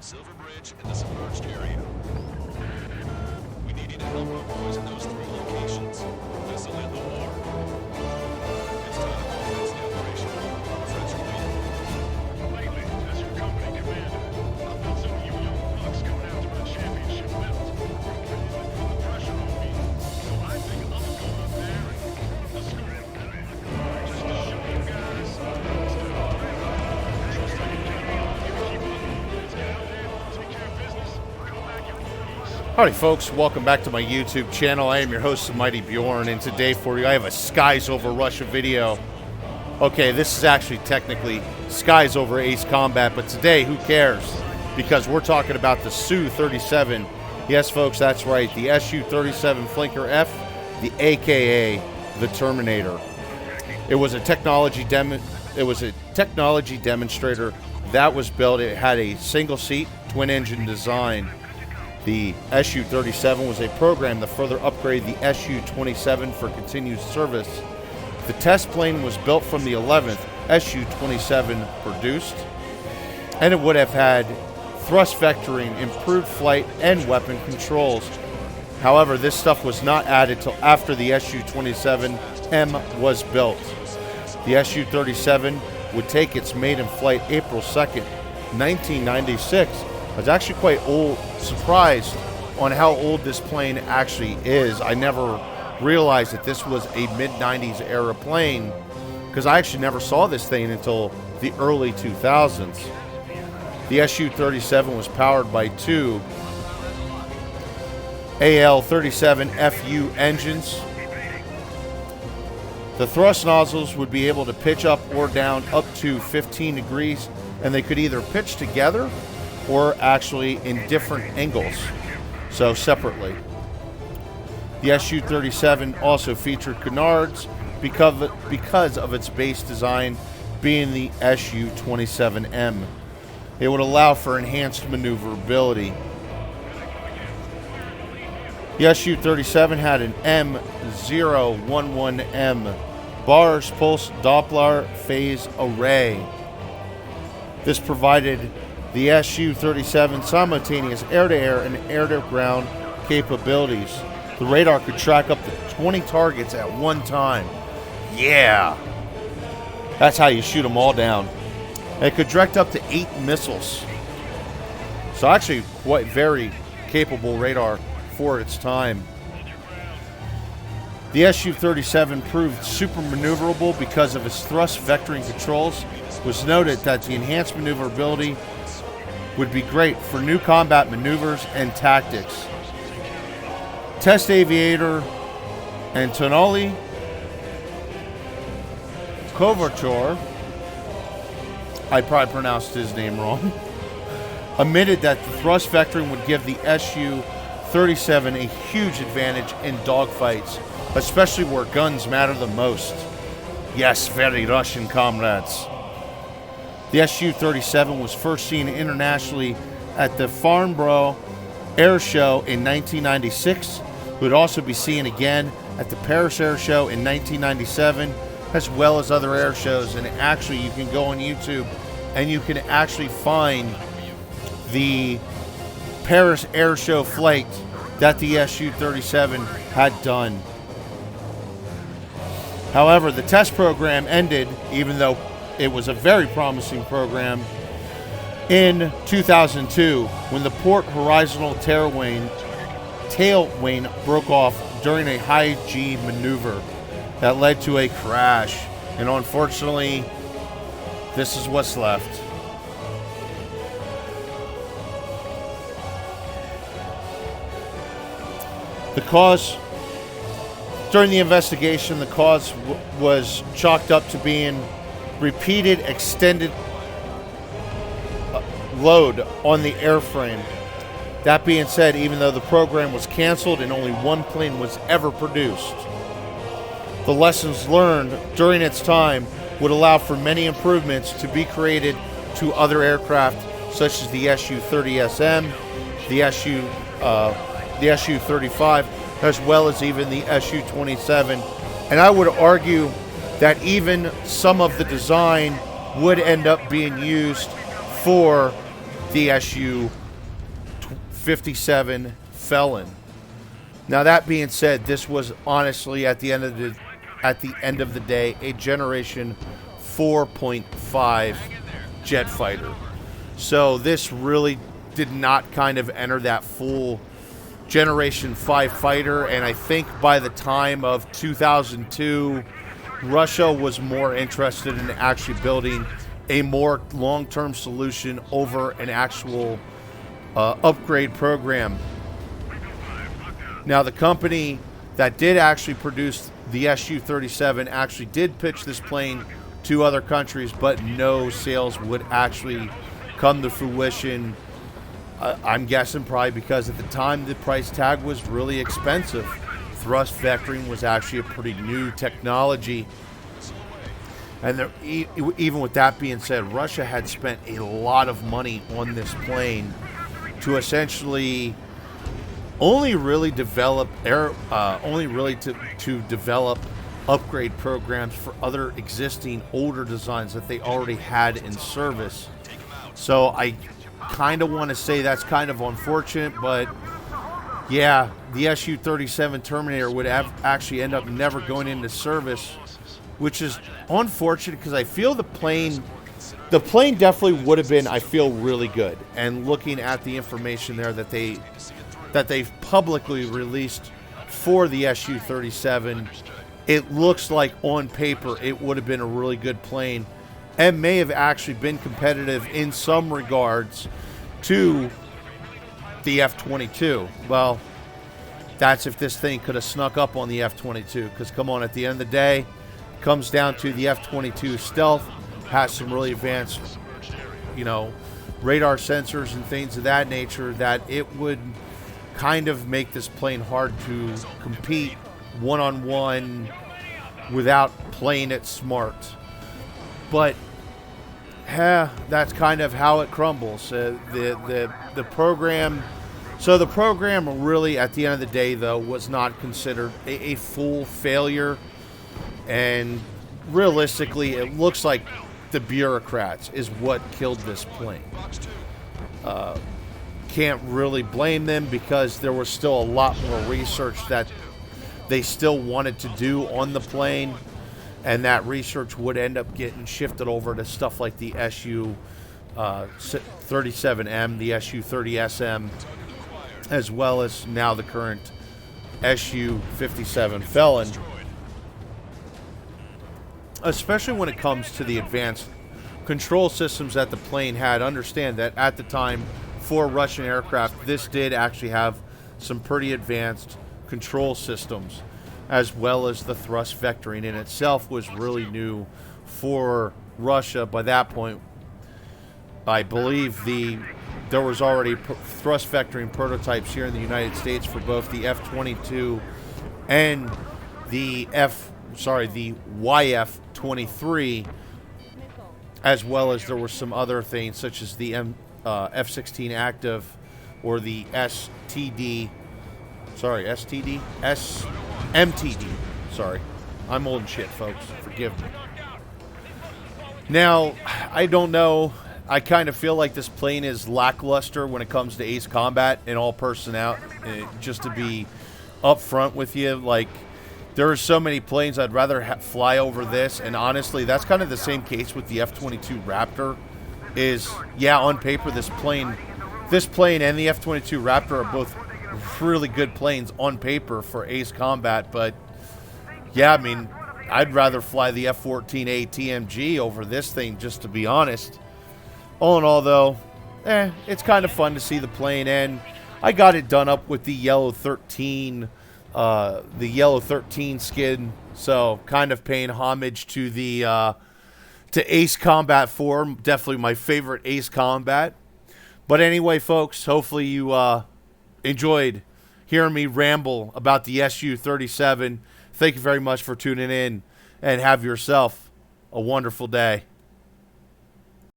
Silver Bridge in the submerged area. We need you to help our boys in those 3 locations. This will end the war. It's time to commence the operation. French will lead. Lately, as your company commander, I've got some of you young bucks coming after my championship belt. Put the pressure on me. So I think I'm going up there and flip the script. Just to show you guys, instead of trust I can count on you to keep up. Let's get out there, take care of business, come back in 1 piece. Howdy folks, welcome back to my YouTube channel. I am your host, Mighty Bjorn, and today for you I have a Skies Over Russia video. Okay, this is actually technically Skies Over Ace Combat, but today, who cares? Because we're talking about the SU-37. Yes folks, that's right, the SU-37 Flanker F, the AKA the Terminator. It was a technology demonstrator that was built. It had a single seat, twin engine design. The SU-37 was a program to further upgrade the SU-27 for continued service. The test plane was built from the 11th SU-27 produced, and it would have had thrust vectoring, improved flight, and weapon controls. However, this stuff was not added till after the SU-27M was built. The SU-37 would take its maiden flight April 2nd, 1996. I was actually quite surprised on how old this plane actually is. I never realized that this was a mid-90s era plane because I actually never saw this thing until the early 2000s. The SU-37 was powered by 2 AL-37FU engines. The thrust nozzles would be able to pitch up or down up to 15 degrees, and they could either pitch together or actually in different angles, so separately. The SU-37 also featured canards because of its base design being the SU-27M. It would allow for enhanced maneuverability. The SU-37 had an M011M Bars Pulse Doppler Phase Array. This provided the SU-37 simultaneous air-to-air and air-to-ground capabilities. The radar could track up to 20 targets at one time. Yeah! That's how you shoot them all down. And it could direct up to 8 missiles. So actually quite very capable radar for its time. The SU-37 proved super maneuverable because of its thrust vectoring controls. It was noted that the enhanced maneuverability would be great for new combat maneuvers and tactics. Test aviator Anatoly Kovachor, I probably pronounced his name wrong, admitted that the thrust vectoring would give the SU-37 a huge advantage in dogfights, especially where guns matter the most. Yes, very Russian comrades. The SU-37 was first seen internationally at the Farnborough Air Show in 1996. It would also be seen again at the Paris Air Show in 1997, as well as other air shows. And actually, you can go on YouTube and you can actually find the Paris Air Show flight that the SU-37 had done. However, the test program ended, even though it was a very promising program, in 2002 when the port horizontal tail wane broke off during a high G maneuver that led to a crash. And unfortunately, this is what's left. The cause, during the investigation, the cause was chalked up to being repeated extended load on the airframe. That being said, even though the program was canceled and only one plane was ever produced, the lessons learned during its time would allow for many improvements to be created to other aircraft, such as the SU-30SM, the SU-35, as well as even the SU-27. And I would argue that even some of the design would end up being used for the SU-57 Felon. Now that being said, this was honestly at the end of the day a Generation 4.5 jet fighter. So this really did not kind of enter that full Generation 5 fighter, and I think by the time of 2002, Russia was more interested in actually building a more long-term solution over an actual upgrade program. Now, the company that did actually produce the SU-37 actually did pitch this plane to other countries, but no sales would actually come to fruition. I'm guessing probably because at the time the price tag was really expensive. Thrust vectoring was actually a pretty new technology. And even with that being said, Russia had spent a lot of money on this plane to essentially only really develop to develop upgrade programs for other existing older designs that they already had in service. So I kind of want to say that's kind of unfortunate, but yeah, the SU-37 Terminator would actually end up never going into service, which is unfortunate because I feel the plane definitely would have been, I feel, really good. And looking at the information there that they've publicly released for the SU-37, it looks like on paper it would have been a really good plane and may have actually been competitive in some regards to the F-22. Well, that's if this thing could have snuck up on the F-22, because come on, at the end of the day, it comes down to the F-22 stealth, has some really advanced, radar sensors and things of that nature that it would kind of make this plane hard to compete one-on-one without playing it smart. But that's kind of how it crumbles. The program. So the program really, at the end of the day, though, was not considered a full failure. And realistically, it looks like the bureaucrats is what killed this plane. Can't really blame them because there was still a lot more research that they still wanted to do on the plane. And that research would end up getting shifted over to stuff like the SU-37M, the SU-30SM, as well as now the current SU-57 Felon. Especially when it comes to the advanced control systems that the plane had. Understand that at the time, for Russian aircraft, this did actually have some pretty advanced control systems, as well as the thrust vectoring in itself was really new for Russia. By that point, I believe there was already thrust vectoring prototypes here in the United States for both the F-22 and the YF-23, as well as there were some other things such as the F-16 active or the MTD. Sorry. I'm old and shit, folks. Forgive me. Now, I don't know. I kind of feel like this plane is lackluster when it comes to ace combat and all personnel. Just to be upfront with you, like, there are so many planes I'd rather fly over this, and honestly, that's kind of the same case with the F-22 Raptor. On paper, this plane and the F-22 Raptor are both really good planes on paper for ace combat, but yeah, I mean, I'd rather fly the F-14A TMG over this thing, just to be honest. All in all, though, it's kind of fun to see the plane, and I got it done up with the yellow 13 skin, so kind of paying homage to the to Ace Combat 4, definitely my favorite Ace Combat. But anyway, folks, hopefully you enjoyed hearing me ramble about the SU-37. Thank you very much for tuning in, and have yourself a wonderful day.